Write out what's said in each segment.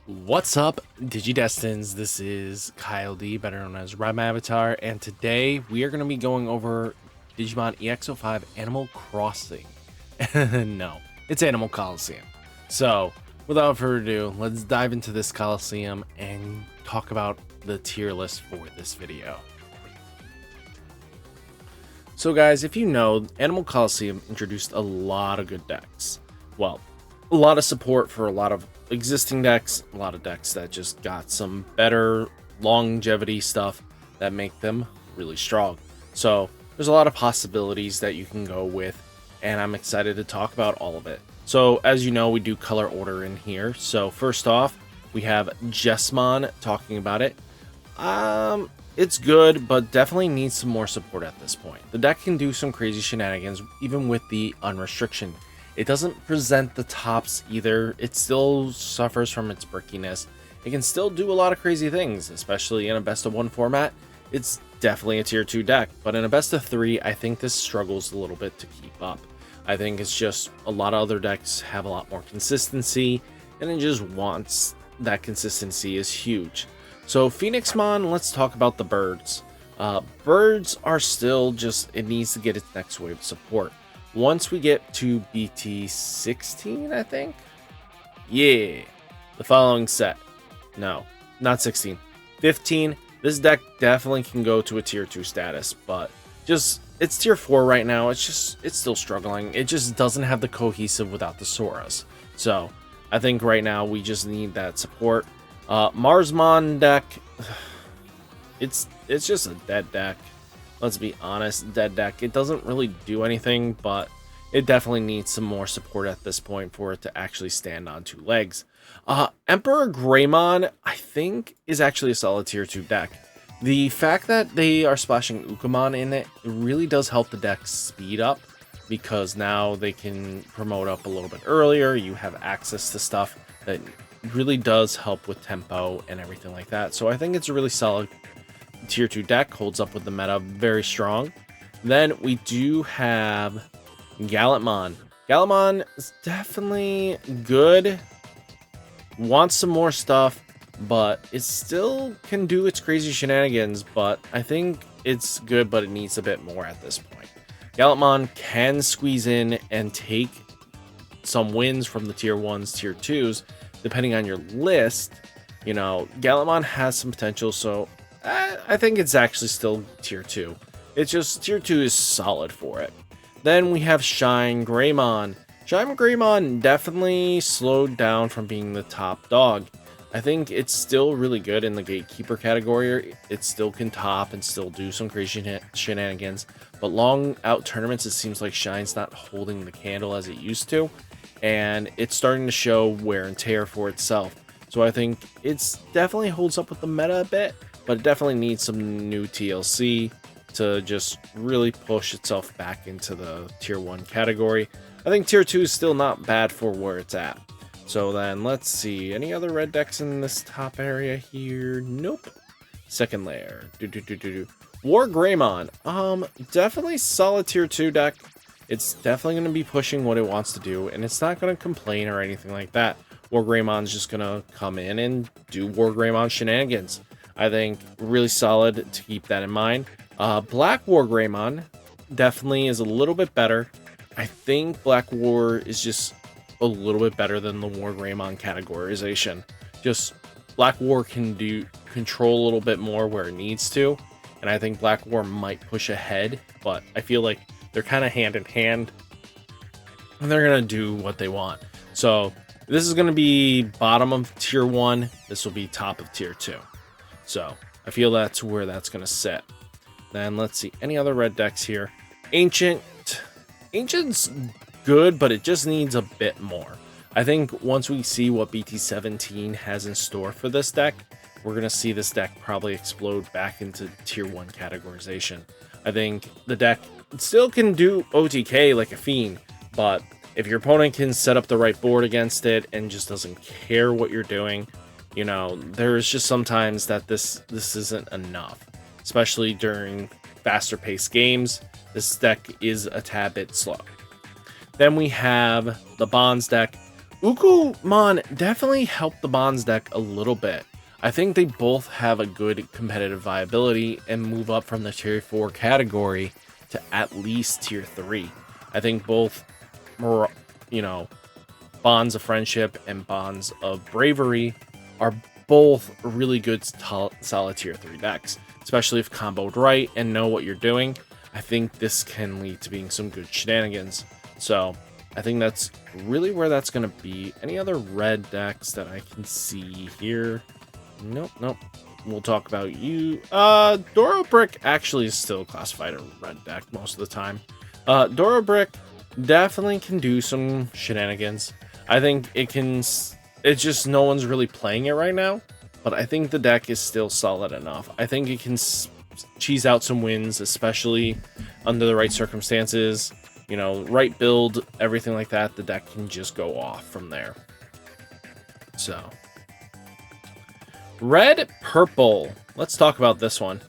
What's up, Digidestins? This is Kyle D, better known as RideMyAvatar, and today we are going to be going over Digimon EX-05 Animal Crossing. No, it's Animal Colosseum. So, without further ado, let's dive into this Colosseum and talk about the tier list for this video. So guys, if you know, Animal Colosseum introduced a lot of good decks. Well, a lot of support for a lot of existing decks, a lot of decks that just got some better longevity stuff that make them really strong. So there's a lot of possibilities that you can go with, and I'm excited to talk about all of it. So as you know, we do color order in here. So first off, we have Jessmon talking about it. It's good, but definitely needs some more support at this point. The deck can do some crazy shenanigans even with the unrestriction. It doesn't present the tops either. It still suffers from its brickiness. It can still do a lot of crazy things, especially in a best of one format. It's definitely a tier 2 deck, but in a best of 3, I think this struggles a little bit to keep up. I think it's just a lot of other decks have a lot more consistency, and it just wants that consistency is huge. So Phoenixmon, let's talk about the birds. Birds are still just, it needs to get its next wave of support. Once we get to BT 16, I think? Yeah. The following set. No, not 16. 15. This deck definitely can go to a tier 2 status, but just, it's tier 4 right now. It's still struggling. It just doesn't have the cohesive without the Soras. So I think right now we just need that support. Marsmon deck, it's just a dead deck. Let's be honest, dead deck. It doesn't really do anything, but it definitely needs some more support at this point for it to actually stand on 2 legs. Emperor Greymon, I think, is actually a solid tier 2 deck. The fact that they are splashing Ukamon in it really does help the deck speed up, because now they can promote up a little bit earlier. You have access to stuff that really does help with tempo and everything like that. So I think it's a really solid tier 2 deck, holds up with the meta very strong. Then we do have Gallantmon. Gallantmon is definitely good, wants some more stuff, but it still can do its crazy shenanigans. But I think it's good, but it needs a bit more at this point. Gallantmon can squeeze in and take some wins from the tier 1s, tier 2s, depending on your list. You know, Gallantmon has some potential, so I think it's actually still tier 2. It's just tier 2 is solid for it. Then we have Shine Greymon. Shine Greymon definitely slowed down from being the top dog. I think it's still really good in the gatekeeper category. It still can top and still do some crazy shenanigans, but long out tournaments, it seems like Shine's not holding the candle as it used to, and it's starting to show wear and tear for itself. So I think it's definitely holds up with the meta a bit, but it definitely needs some new TLC to just really push itself back into the tier 1 category. I think tier 2 is still not bad for where it's at. So then let's see, any other red decks in this top area here? Nope. Second layer. War Greymon. Definitely solid tier 2 deck. It's definitely going to be pushing what it wants to do, and it's not going to complain or anything like that. War Greymon's just going to come in and do War Greymon shenanigans. I think really solid to keep that in mind. Black War Greymon definitely is a little bit better. I think Black War is just a little bit better than the War Greymon categorization. Just Black War can do control a little bit more where it needs to, and I think Black War might push ahead, but I feel like they're kind of hand in hand, and they're gonna do what they want. So this is gonna be bottom of tier 1. This will be top of tier 2. So I feel that's where that's gonna sit. Then let's see, any other red decks here. Ancient's good, but it just needs a bit more. I think once we see what BT 17 has in store for this deck, we're gonna see this deck probably explode back into tier 1 categorization. I think the deck still can do OTK like a fiend, but if your opponent can set up the right board against it and just doesn't care what you're doing, you know, there's just sometimes that this isn't enough, especially during faster paced games. This deck is a tad bit slow. Then we have the Bonds deck. Ukumon definitely helped the Bonds deck a little bit. I think they both have a good competitive viability and move up from the tier 4 category to at least tier 3. I think both, you know, Bonds of Friendship and Bonds of Bravery are both really good solid tier 3 decks, especially if comboed right and know what you're doing. I think this can lead to being some good shenanigans. So I think that's really where that's going to be. Any other red decks that I can see here? Nope. We'll talk about you. Doro Brick actually is still classified a red deck most of the time. Doro Brick definitely can do some shenanigans. I think it can. It's just no one's really playing it right now, but I think the deck is still solid enough. I think it can cheese out some wins, especially under the right circumstances. You know, right build, everything like that. The deck can just go off from there. So, red, purple. Let's talk about this one.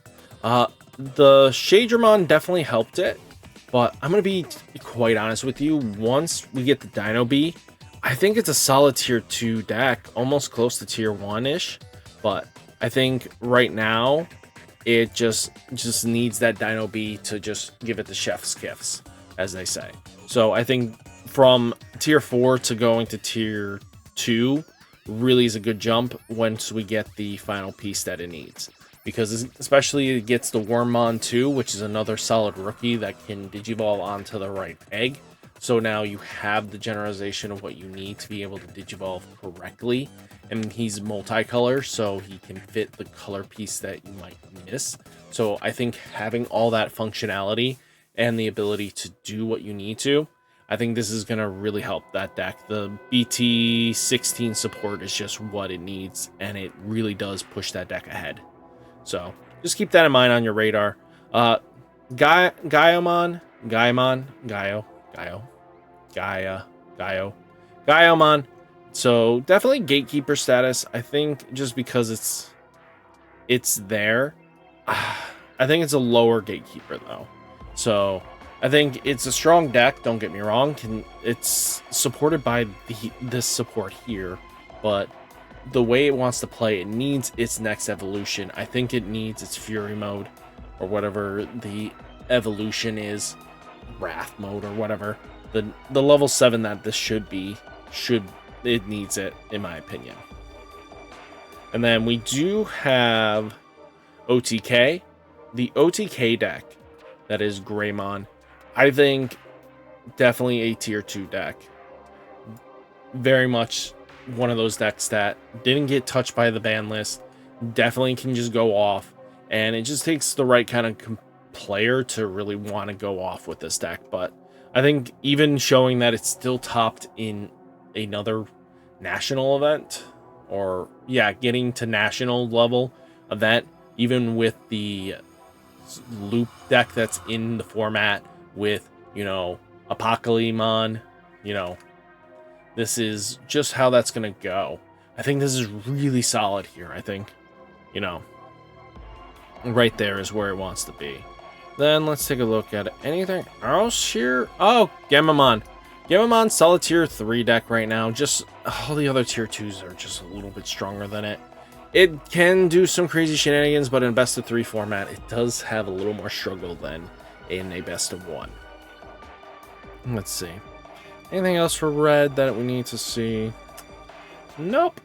The Shadramon definitely helped it, but I'm gonna be quite honest with you. Once we get the Dino Bee, I think it's a solid tier 2 deck, almost close to tier 1-ish, but I think right now it just needs that Dino Bee to just give it the chef's kiss, as they say. So I think from tier 4 to going to tier 2 really is a good jump once we get the final piece that it needs. Because especially it gets the Wormmon too, which is another solid rookie that can Digivolve onto the right egg. So now you have the generalization of what you need to be able to Digivolve correctly. And he's multicolor, so he can fit the color piece that you might miss. So I think having all that functionality and the ability to do what you need to, I think this is going to really help that deck. The BT16 support is just what it needs, and it really does push that deck ahead. So just keep that in mind on your radar. Gaiomon. So definitely gatekeeper status. I think just because it's there. I think it's a lower gatekeeper though. So I think it's a strong deck. Don't get me wrong. It's supported by this support here, but the way it wants to play, it needs its next evolution. I think it needs its Fury mode or whatever the evolution is, Wrath mode or whatever. The level 7 that this should it needs it, in my opinion. And then we do have OTK, the OTK deck that is Greymon. I think definitely a tier 2 deck. Very much one of those decks that didn't get touched by the ban list, definitely can just go off, and it just takes the right kind of player to really want to go off with this deck. But I think even showing that it's still topped in another national event, or yeah, getting to national level event, even with the loop deck that's in the format with, you know, Apocalypse, you know, this is just how that's going to go. I think this is really solid here. I think, you know, right there is where it wants to be. Then let's take a look at anything else here. Oh, Gamamon. Gamamon, solid tier 3 deck right now. Just all the other tier 2s are just a little bit stronger than it. It can do some crazy shenanigans, but in a best of 3 format, it does have a little more struggle than in a best of 1. Let's see. Anything else for red that we need to see? Nope,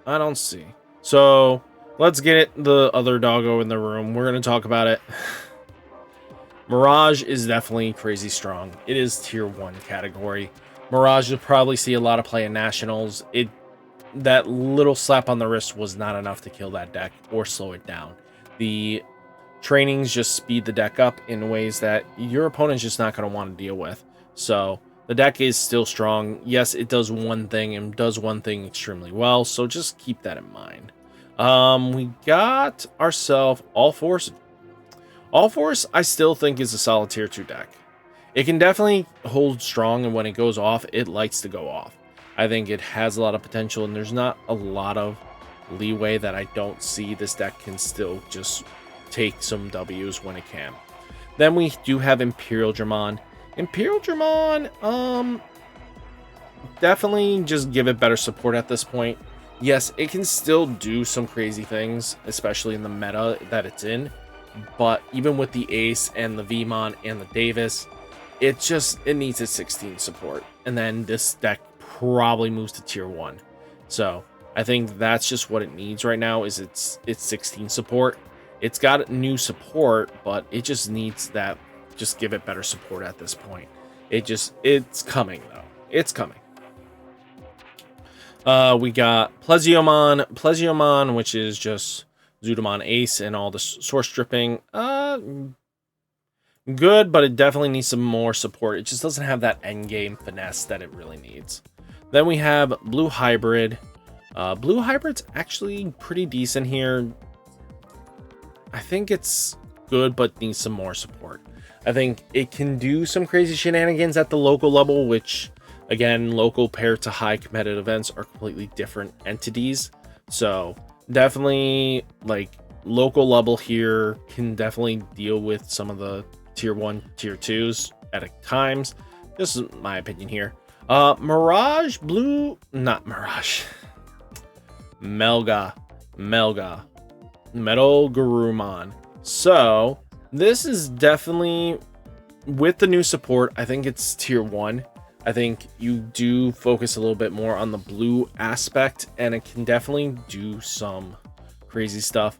I don't see. So let's get the other doggo in the room. We're going to talk about it. Mirage is definitely crazy strong. It is tier 1 category. Mirage, you'll probably see a lot of play in nationals. That little slap on the wrist was not enough to kill that deck or slow it down. The trainings just speed the deck up in ways that your opponent's just not going to want to deal with. So the deck is still strong. Yes, it does one thing and does one thing extremely well. So just keep that in mind. We got ourselves All Force. All Force, I still think, is a solid tier 2 deck. It can definitely hold strong, and when it goes off, it likes to go off. I think it has a lot of potential, and there's not a lot of leeway that I don't see. This deck can still just take some W's when it can. Then we do have Imperial Dramon. Imperial Dramon, definitely just give it better support at this point. Yes, it can still do some crazy things, especially in the meta that it's in. But even with the Ace and the Vmon and the Davis, it needs its 16 support. And then this deck probably moves to tier 1. So I think that's just what it needs right now, is its 16 support. It's got new support, but it just needs that. Just give it better support at this point. It's coming though. It's coming. We got Plesiommon, which is just Zudomon Ace and all the source stripping. Good, but it definitely needs some more support. It just doesn't have that end game finesse that it really needs. Then we have Blue Hybrid. Blue Hybrid's actually pretty decent here. I think it's good, but needs some more support. I think it can do some crazy shenanigans at the local level, which, again, local paired to high competitive events are completely different entities. So definitely, like, local level here can definitely deal with some of the tier 1, tier 2s at times. This is my opinion here. Mirage Blue, not Mirage. Melga. Metal Garurumon. So this is definitely, with the new support, I think it's tier 1. I think you do focus a little bit more on the blue aspect, and it can definitely do some crazy stuff.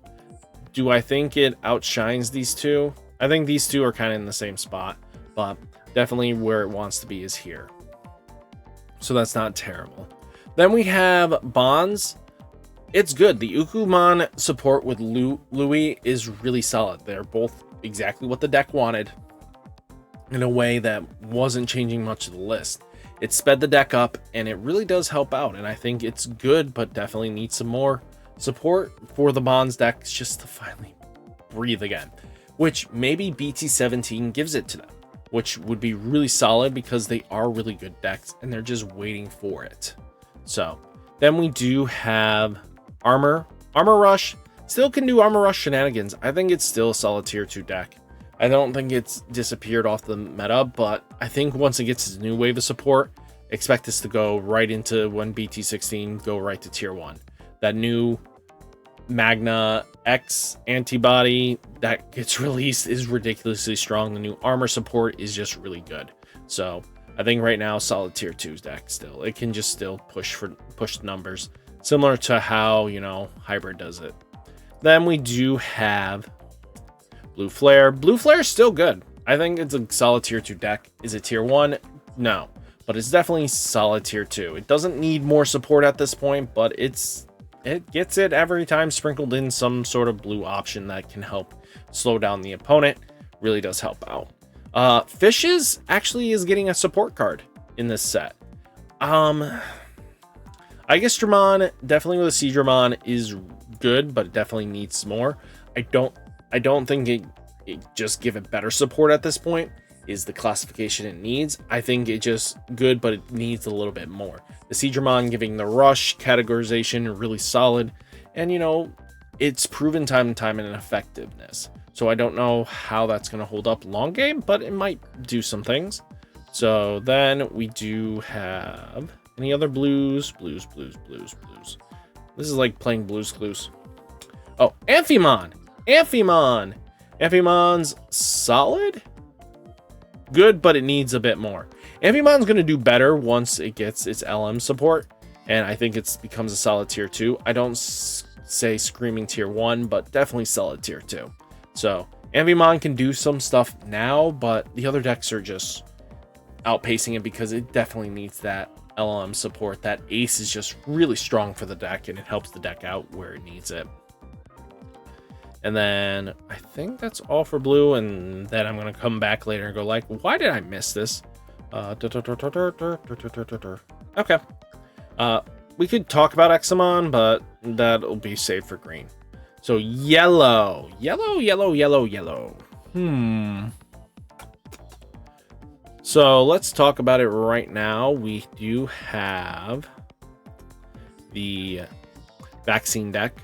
Do I think it outshines these two? I think these two are kind of in the same spot, but definitely where it wants to be is here. So that's not terrible. Then we have Bonds. It's good. The Ukumon support with Louis is really solid. They're both exactly what the deck wanted, in a way that wasn't changing much of the list. It sped the deck up, and it really does help out, and I think it's good, but definitely needs some more support for the Bonds decks just to finally breathe again, which maybe BT17 gives it to them, which would be really solid because they are really good decks and they're just waiting for it. So then we do have Armor Rush. Still can do Armor Rush shenanigans. I think it's still a solid tier 2 deck. I don't think it's disappeared off the meta, but I think once it gets its new wave of support, expect this to go right into, when BT16 go right to tier 1. That new Magna X antibody that gets released is ridiculously strong. The new armor support is just really good. So I think right now, solid tier 2 deck still. It can just still push numbers, similar to how, you know, Hybrid does it. Then we do have Blue Flare. Blue Flare is still good. I think it's a solid tier 2 deck. Is it tier 1? No, but it's definitely solid tier 2. It doesn't need more support at this point, but it gets it every time sprinkled in some sort of blue option that can help slow down the opponent. Really does help out. Fishes actually is getting a support card in this set. I guess Dramon, definitely with a Seadramon, is good, but it definitely needs more. I don't think it just give it better support at this point is the classification it needs. I think it just good, but it needs a little bit more. The Seadramon giving the rush categorization really solid, and you know, it's proven time and time in effectiveness. So I don't know how that's going to hold up long game, but it might do some things. So then we do have any other blues. This is like playing Blues Clues. Oh, Amphimon. Amphimon's solid. Good, but it needs a bit more. Amphimon's going to do better once it gets its LM support, and I think it becomes a solid tier 2. I don't say screaming tier 1, but definitely solid tier 2. So Amphimon can do some stuff now, but the other decks are just outpacing it because it definitely needs that LM support. That Ace is just really strong for the deck, and it helps the deck out where it needs it. And then I think that's all for blue, and then I'm going to come back later and go like, why did I miss this? Okay. We could talk about Examon, but that'll be saved for green. So yellow. So let's talk about it right now. We do have the vaccine deck.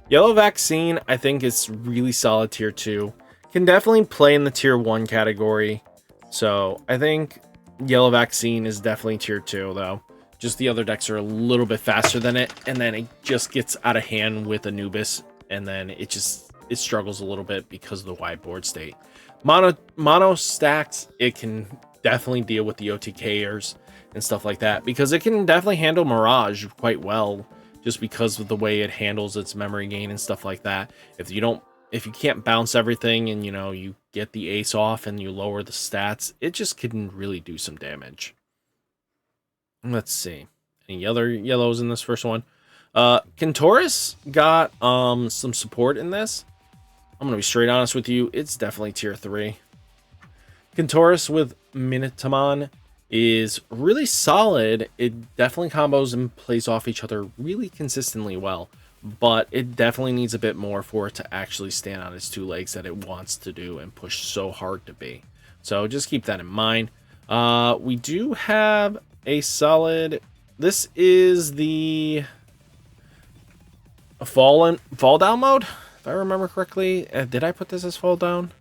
Yellow Vaccine, I think, is really solid tier 2. Can definitely play in the tier 1 category. So I think Yellow Vaccine is definitely tier 2, though. Just the other decks are a little bit faster than it, and then it just gets out of hand with Anubis, and then it struggles a little bit because of the wide board state. Mono stacks, it can definitely deal with the OTKers and stuff like that, because it can definitely handle Mirage quite well, just because of the way it handles its memory gain and stuff like that. If you can't bounce everything and you get the ace off and you lower the stats, it just can really do some damage. Let's see. Any other yellows in this first one? Kentoris got some support in this. I'm gonna be straight honest with you, it's definitely tier 3. Kentoris with Minitamon is really solid. It definitely combos and plays off each other really consistently well, but it definitely needs a bit more for it to actually stand on its 2 legs that it wants to do and push so hard to be. So just keep that in mind. We do have a solid, this is the fall down mode, if I remember correctly. Did I put this as fall down?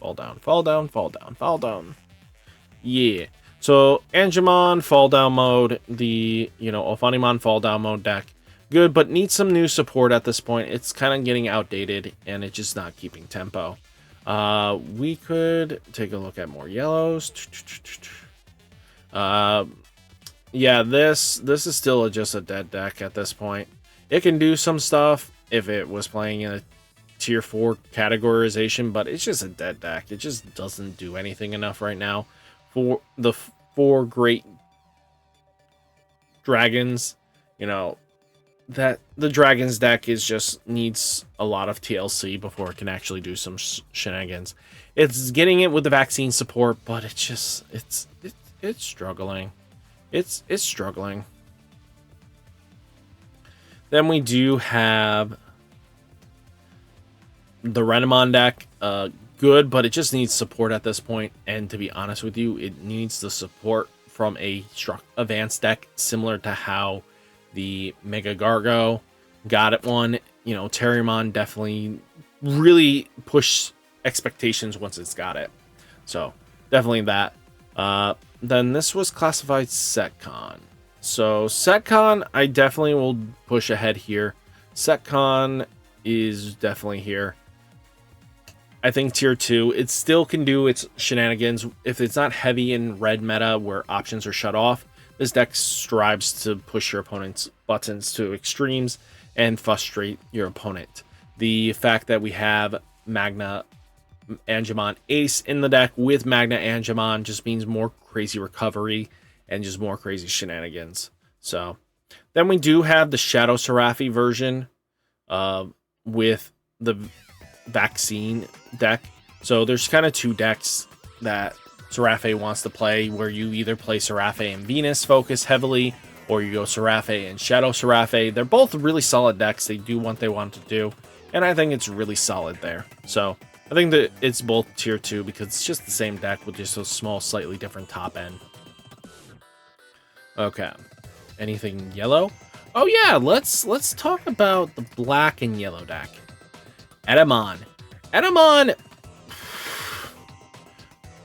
Fall down, fall down, fall down, fall down. Yeah. So Angemon fall down mode, the Ophanimon fall down mode deck, good, but needs some new support at this point. It's kind of getting outdated and it's just not keeping tempo. We could take a look at more yellows. Yeah, this is still just a dead deck at this point. It can do some stuff if it was playing in a tier 4 categorization, but it's just a dead deck. It just doesn't do anything enough right now. For the 4 great dragons, that the dragons deck needs a lot of TLC before it can actually do some shenanigans. It's getting it with the vaccine support, but it's struggling. It's struggling. Then we do have the Renamon deck, good, but it just needs support at this point. And to be honest with you, it needs the support from a advanced deck, similar to how the Mega Gargo got it one. Terriermon definitely really pushed expectations once it's got it. So definitely that. Then this was classified Setcon. So Setcon, I definitely will push ahead here. Setcon is definitely here. I think tier 2, it still can do its shenanigans. If it's not heavy in red meta where options are shut off, this deck strives to push your opponent's buttons to extremes and frustrate your opponent. The fact that we have Magna Angemon Ace in the deck with Magna Angemon just means more crazy recovery and just more crazy shenanigans. So then we do have the Shadow Seraphi version with the vaccine deck. So there's kind of 2 decks that Seraphi wants to play, where you either play Seraphi and Venus focus heavily, or you go Seraphi and Shadow Seraphi. They're both really solid decks. They do what they want to do, and I think it's really solid there. So I think that it's both tier 2 because it's just the same deck with just a small, slightly different top end. Okay. Anything yellow? Oh yeah, let's talk about the black and yellow deck. Edamon. Edamon,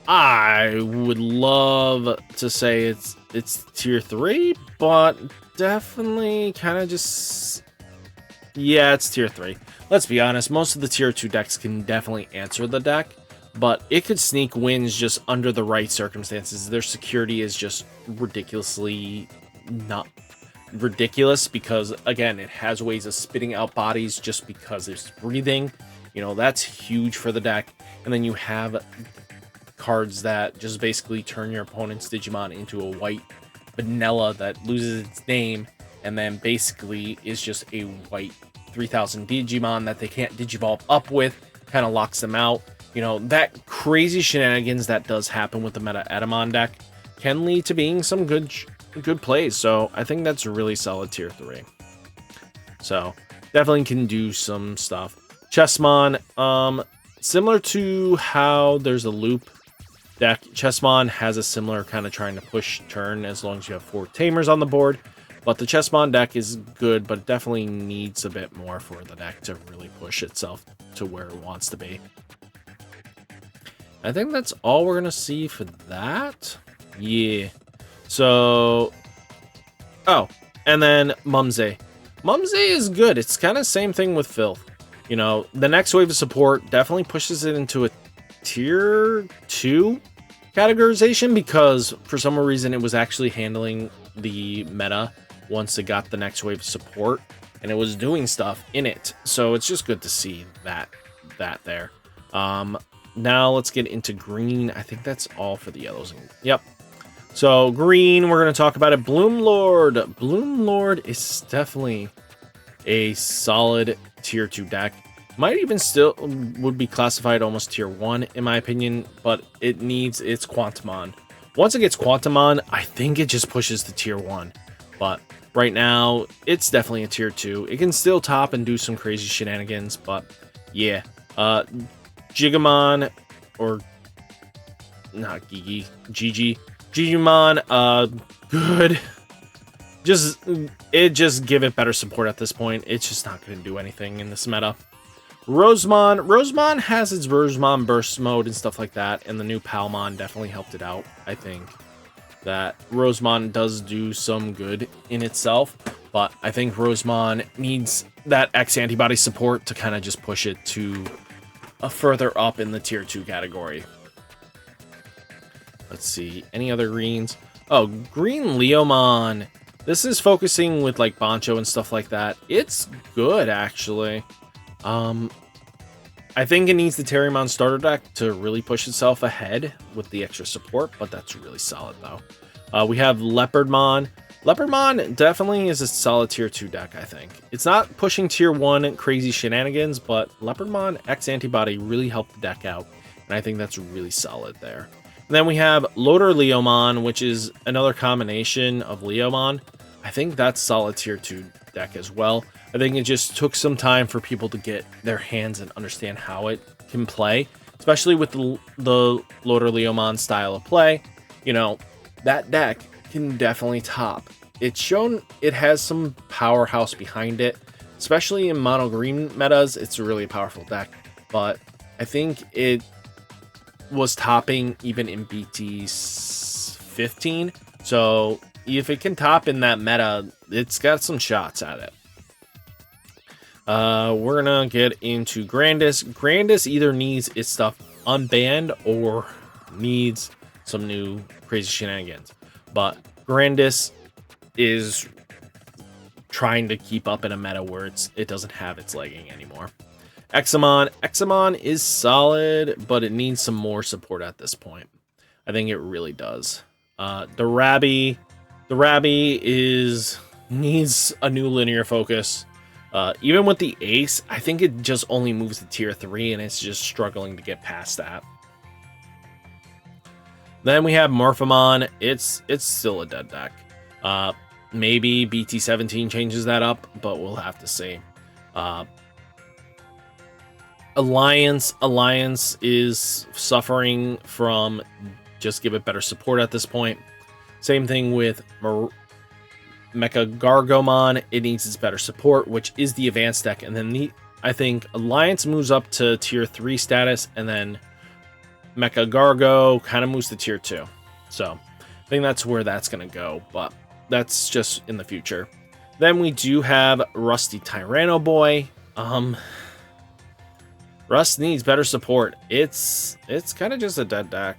I would love to say it's tier 3, but definitely kind of just, yeah, it's tier 3. Let's be honest, most of the tier 2 decks can definitely answer the deck, but it could sneak wins just under the right circumstances. Their security is just ridiculously not ridiculous because, again, it has ways of spitting out bodies just because it's breathing. That's huge for the deck. And then you have cards that just basically turn your opponent's Digimon into a white vanilla that loses its name and then basically is just a white 3000 Digimon that they can't Digivolve up with, kind of locks them out. That crazy shenanigans that does happen with the meta Edamon deck can lead to being some good plays. So I think that's a really solid tier 3. So definitely can do some stuff. Chessmon, similar to how there's a loop deck, Chessmon has a similar kind of trying to push turn as long as you have 4 Tamers on the board. But the Chessmon deck is good, but it definitely needs a bit more for the deck to really push itself to where it wants to be. I think that's all we're going to see for that. Yeah. So, oh, and then Mumsy. Mumsy is good. It's kind of same thing with Filth. You know, the next wave of support definitely pushes it into a tier 2 categorization because for some reason it was actually handling the meta once it got the next wave of support and it was doing stuff in it. So it's just good to see that there. Now let's get into green. I think that's all for the yellows. Yep. So green, we're going to talk about it. Bloom Lord. Bloom Lord is definitely a solid tier 2 deck. Might even still would be classified almost tier 1 in my opinion, but it needs its Quantumon. Once it gets Quantumon, I think it just pushes to tier 1. But right now, it's definitely a tier 2. It can still top and do some crazy shenanigans, but yeah. Gigamon, or not Gigi, Digimon, good. Just give it better support at this point. It's just not going to do anything in this meta. Rosemon has its Rosemon burst mode and stuff like that, and the new Palmon definitely helped it out. I think that Rosemon does do some good in itself, but I think Rosemon needs that X antibody support to kind of just push it to a further up in the tier 2 category. Let's see, any other greens? Oh, green Leomon. This is focusing with like Bancho and stuff like that. It's good actually. I think it needs the Terriermon starter deck to really push itself ahead with the extra support, but that's really solid though. We have Leopardmon. Leopardmon definitely is a solid tier 2 deck, I think. It's not pushing tier 1 crazy shenanigans, but Leopardmon X Antibody really helped the deck out, and I think that's really solid there. And then we have Loader Leomon, which is another combination of Leomon. I think that's solid tier 2 deck as well. I think it just took some time for people to get their hands and understand how it can play, especially with the Loader Leomon style of play. You know, that deck can definitely top. It's shown it has some powerhouse behind it, especially in mono green metas. It's a really powerful deck, but I think it was topping even in BT 15. So if it can top in that meta, it's got some shots at it. We're gonna get into Grandis. Grandis either needs its stuff unbanned or needs some new crazy shenanigans. But Grandis is trying to keep up in a meta where it doesn't have its legging anymore. Examon is solid, but it needs some more support at this point. I think it really does. The Rabby needs a new linear focus. Even with the Ace, I think it just only moves to tier 3, and it's just struggling to get past that. Then we have Morphemon. It's still a dead deck. Maybe BT 17 changes that up, but we'll have to see. Alliance is suffering from just give it better support at this point. Same thing with Mecha Gargomon. It needs its better support, which is the advanced deck, and then I think Alliance moves up to tier 3 status, and then Mecha Gargo kind of moves to tier 2. So I think that's where that's going to go, but that's just in the future. Then we do have Rusty Tyranno Boy. Rust needs better support. It's kind of just a dead deck.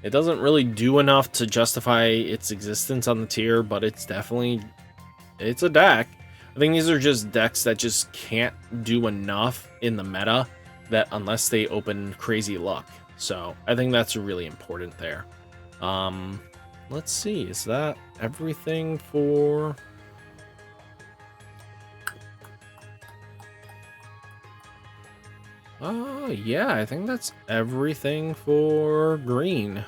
It doesn't really do enough to justify its existence on the tier, but it's a deck. I think these are just decks that just can't do enough in the meta that unless they open crazy luck. So I think that's really important there. Let's see, is that everything for... yeah, I think that's everything for green.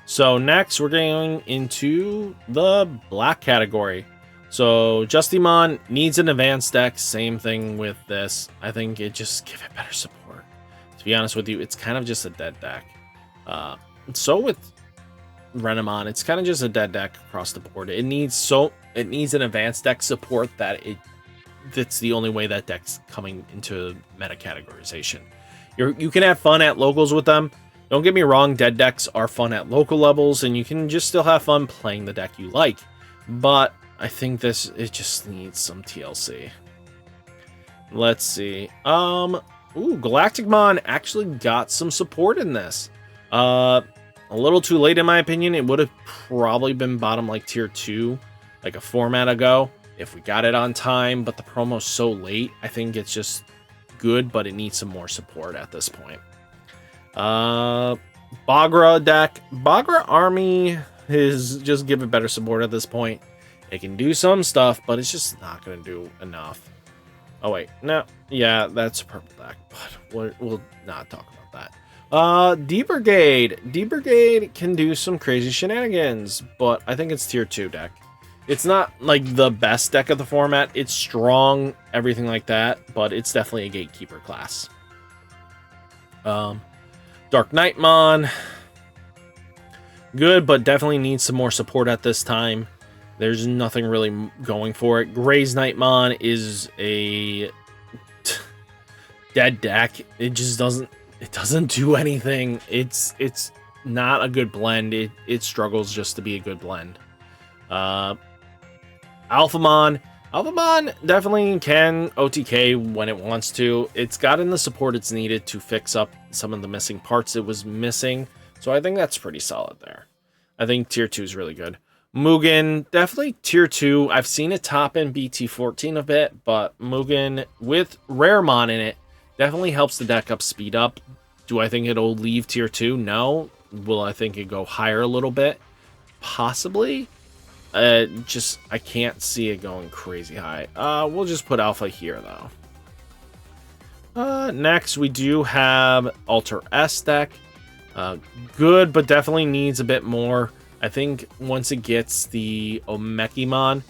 So next we're going into the black category. So Justimon needs an advanced deck. Same thing with this. I think it just give it better support. To be honest with you, it's kind of just a dead deck. So with Renamon, it's kind of just a dead deck across the board. It needs an advanced deck support that's the only way that deck's coming into meta categorization. You can have fun at locals with them, Don't get me wrong, dead decks are fun at local levels, and you can just still have fun playing the deck you like. But I think it just needs some TLC. Let's see. Ooh, Galacticmon actually got some support in this. A little too late in my opinion. It would have probably been bottom like tier 2, like a format ago, if we got it on time, but the promo's so late. I think it's just good, but it needs some more support at this point. Bagra deck. Bagra army is just give it better support at this point. It can do some stuff, but it's just not going to do enough. Oh, wait. No. Yeah, that's a purple deck, but we'll not talk about that. D-Brigade. D-Brigade can do some crazy shenanigans, but I think it's tier 2 deck. It's not like the best deck of the format. It's strong, everything like that, but it's definitely a gatekeeper class. Dark Knightmon. Good, but definitely needs some more support at this time. There's nothing really going for it. Gray's Knightmon is a dead deck. It just doesn't do anything. It's not a good blend. It struggles just to be a good blend. Alphamon. Alphamon definitely can OTK when it wants to. It's gotten the support it's needed to fix up some of the missing parts it was missing. So I think that's pretty solid there. I think tier 2 is really good. Mugen, definitely tier 2. I've seen it top in BT14 a bit, but Mugen with Raremon in it definitely helps the deck up speed up. Do I think it'll leave tier 2? No. Will I think it go higher a little bit? Possibly. I can't see it going crazy high. We'll just put Alpha here, though. Next, we do have Alter S deck. Good, but definitely needs a bit more. I think once it gets the Omekimon,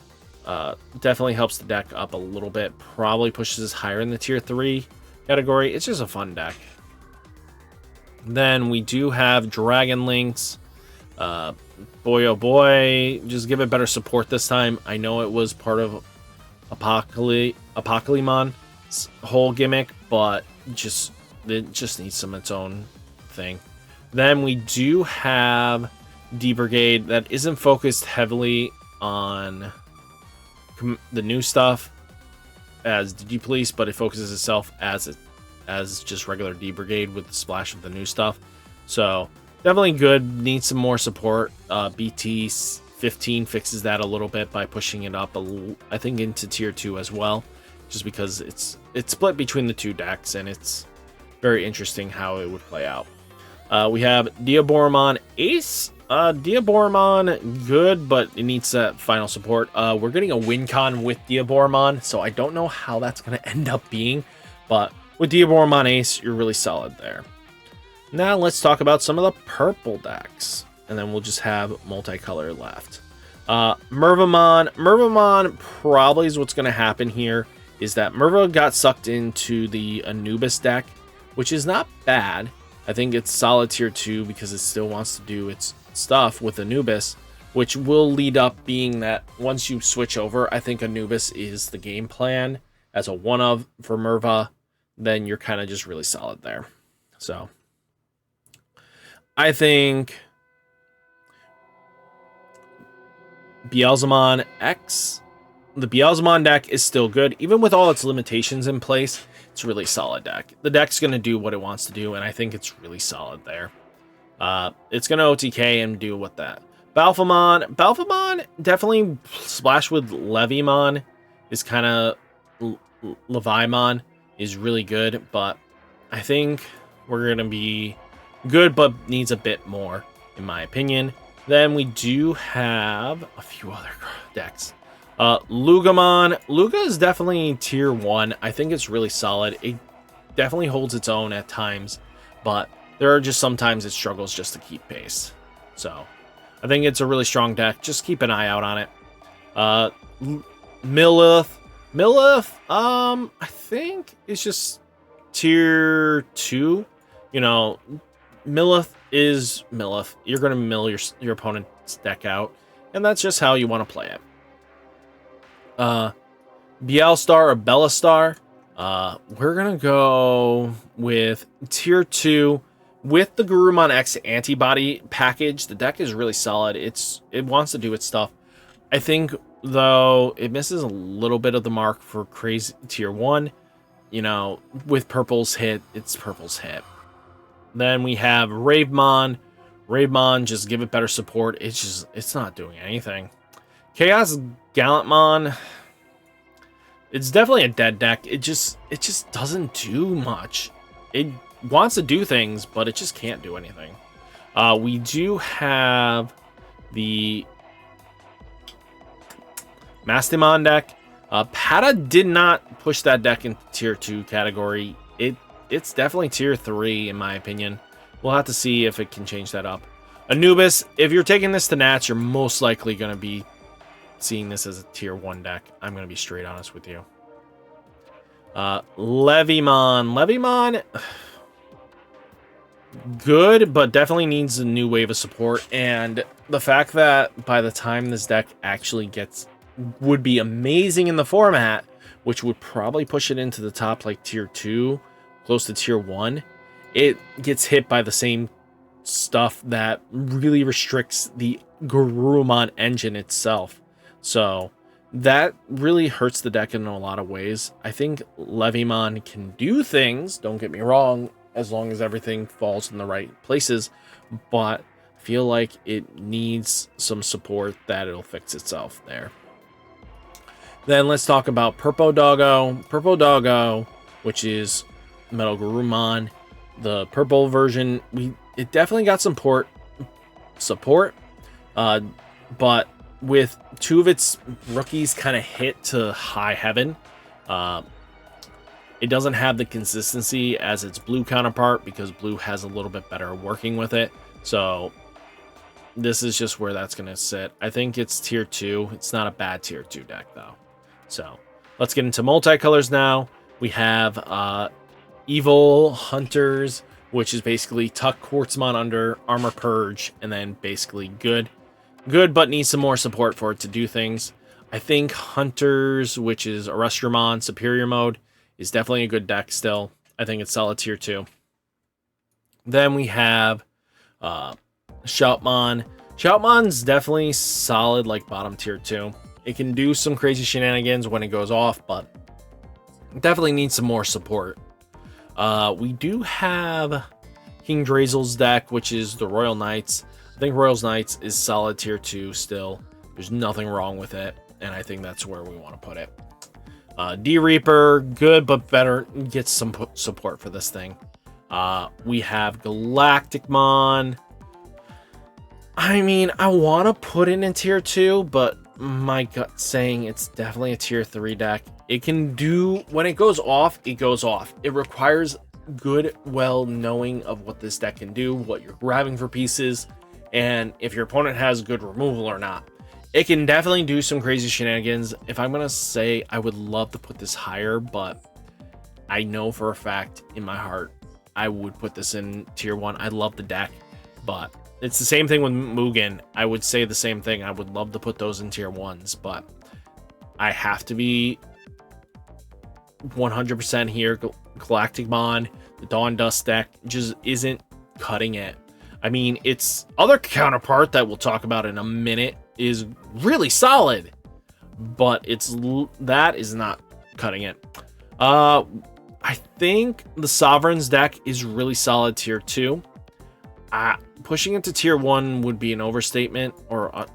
definitely helps the deck up a little bit. Probably pushes us higher in the tier 3 category. It's just a fun deck. Then we do have Dragon Links. Boy, oh boy, just give it better support this time. I know it was part of Apocalimon's whole gimmick, but it just needs some its own thing. Then we do have D-Brigade that isn't focused heavily on the new stuff as Digipolice, but it focuses itself as just regular D-Brigade with the splash of the new stuff. So definitely good, needs some more support. BT 15 fixes that a little bit by pushing it up, I think, into tier 2 as well, just because it's split between the two decks, and it's very interesting how it would play out. We have Diaboromon Ace. Diaboromon, good, but it needs that final support. We're getting a win con with Diaboromon, so I don't know how that's going to end up being, but with Diaboromon Ace, you're really solid there. Now let's talk about some of the purple decks, and then we'll just have multicolor left. Mervamon. Mervamon probably is what's going to happen here, is that Merva got sucked into the Anubis deck, which is not bad. I think it's solid tier 2 because it still wants to do its stuff with Anubis, which will lead up being that once you switch over, I think Anubis is the game plan as a one-of for Merva, then you're kind of just really solid there. So I think Beelzemon X, the Beelzemon deck is still good. Even with all its limitations in place, it's a really solid deck. The deck's going to do what it wants to do, and I think it's really solid there. It's going to OTK and do what that. Balfamon. Balfamon definitely splash with Levimon is kind of... Levimon is really good, but I think we're going to be good, but needs a bit more, in my opinion. Then we do have a few other decks. Lugamon. Luga is definitely tier 1. I think it's really solid. It definitely holds its own at times, but there are just sometimes it struggles just to keep pace. So I think it's a really strong deck. Just keep an eye out on it. Millith. Millith, I think it's just tier 2. You know, Millith is Millith. You're going to mill your opponent's deck out, and that's just how you want to play it. Bielstar or Bellastar, we're going to go with tier 2 With the Garurumon X antibody package, the deck is really solid. It wants to do its stuff. I think, though, it misses a little bit of the mark for crazy tier 1. You know, with Purple's hit, it's Purple's hit. Then we have Ravemon. Ravemon, just give it better support. It's not doing anything. Chaos Gallantmon, it's definitely a dead deck. It just doesn't do much. It wants to do things, but it just can't do anything. We do have the Mastemon deck. Pata did not push that deck into tier 2 category. It's definitely tier 3 in my opinion. We'll have to see if it can change that up. Anubis, if you're taking this to Nats, you're most likely going to be seeing this as a tier 1 deck. I'm going to be straight honest with you. Levimon, good, but definitely needs a new wave of support. And the fact that by the time this deck actually would be amazing in the format, which would probably push it into the top like tier 2, close to tier 1, it gets hit by the same stuff that really restricts the Garurumon engine itself. So that really hurts the deck in a lot of ways. I think Levimon can do things, don't get me wrong, as long as everything falls in the right places, but I feel like it needs some support that it'll fix itself there. Then let's talk about Purple Doggo. Purple Doggo, which is Metal Garurumon, the purple version, it definitely got some support, but with 2 of its rookies kind of hit to high heaven, it doesn't have the consistency as its blue counterpart because blue has a little bit better working with it. So this is just where that's going to sit. I think it's tier 2. It's not a bad tier 2 deck though. So let's get into multicolors now. We have Evil Hunters, which is basically tuck Quartzmon under Armor Purge, and then basically good, but needs some more support for it to do things. I think Hunters, which is Arrestramon Superior Mode, is definitely a good deck still. I think it's solid tier 2. Then we have Shoutmon. Shoutmon's definitely solid, like bottom tier 2. It can do some crazy shenanigans when it goes off, but definitely needs some more support. We do have King Drazel's deck, which is the Royal Knights. I think Royal Knights is solid tier 2 still. There's nothing wrong with it, and I think that's where we want to put it. D-Reaper, good, but better. Get some support for this thing. We have Galacticmon. I mean, I want to put it in tier 2, but my gut's saying it's definitely a tier 3 deck. It can do, when it goes off, it goes off. It requires good, well knowing of what this deck can do, what you're grabbing for pieces, and if your opponent has good removal or not. It can definitely do some crazy shenanigans. If I'm going to say I would love to put this higher, but I know for a fact in my heart I would put this in tier 1. I love the deck, but it's the same thing with Mugen. I would say the same thing. I would love to put those in tier 1s, but I have to be 100% here. Galacticmon, the Dawn Dust deck just isn't cutting it. I mean, its other counterpart that we'll talk about in a minute is really solid, but that is not cutting it. I think the Sovereign's deck is really solid tier 2. Pushing it to tier 1 would be an overstatement, or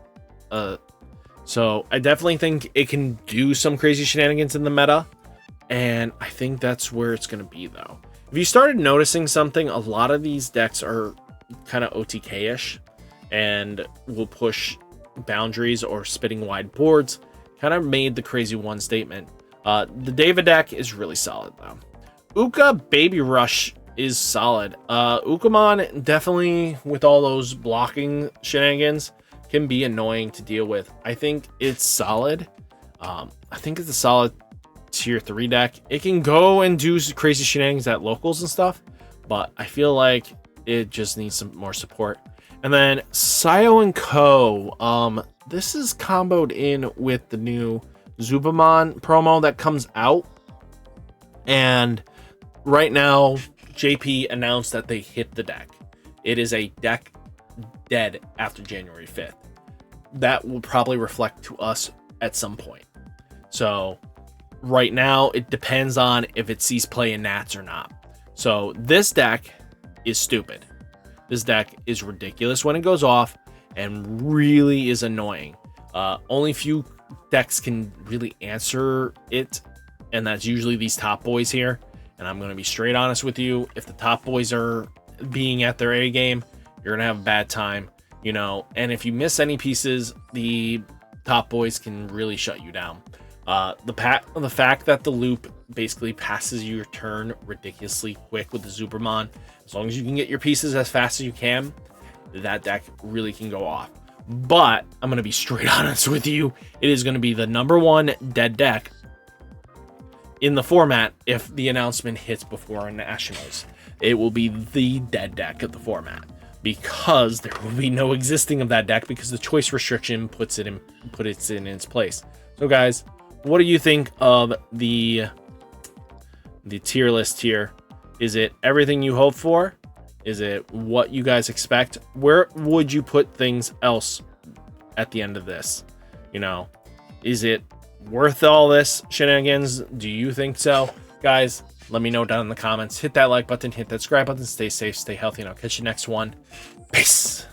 so I definitely think it can do some crazy shenanigans in the meta, and I think that's where it's going to be though. If you started noticing something, a lot of these decks are kind of OTK-ish and will push boundaries or spitting wide boards. Kind of made the crazy one statement. The Deva deck is really solid though. Uka Baby Rush is solid. Ukamon definitely, with all those blocking shenanigans, can be annoying to deal with. I think it's solid. I think it's a solid tier 3 deck. It can go and do crazy shenanigans at locals and stuff, but I feel like it just needs some more support. And then Sayo and Co. This is comboed in with the new Zubamon promo that comes out, and right now JP announced that they hit the deck. it is a deck dead after January 5th. That will probably reflect to us at some point. So right now, it depends on if it sees play in Nats or not. So this deck is stupid. This deck is ridiculous when it goes off and really is annoying. Only few decks can really answer it, and that's usually these top boys here. And I'm going to be straight honest with you. If the top boys are being at their A game, you're going to have a bad time, you know. And if you miss any pieces, the top boys can really shut you down. The fact that the loop basically passes your turn ridiculously quick with the Supermon, as long as you can get your pieces as fast as you can, that deck really can go off. But I'm going to be straight honest with you. It is going to be the #1 dead deck in the format if the announcement hits before Nationals. It will be the dead deck of the format because there will be no existing of that deck because the choice restriction puts it in its place. So guys, what do you think of the tier list here? Is it everything you hope for? Is it what you guys expect? Where would you put things else at the end of this? You know, is it worth all this shenanigans? Do you think so? Guys, let me know down in the comments. Hit that like button, hit that subscribe button. Stay safe, stay healthy, and I'll catch you next one. Peace.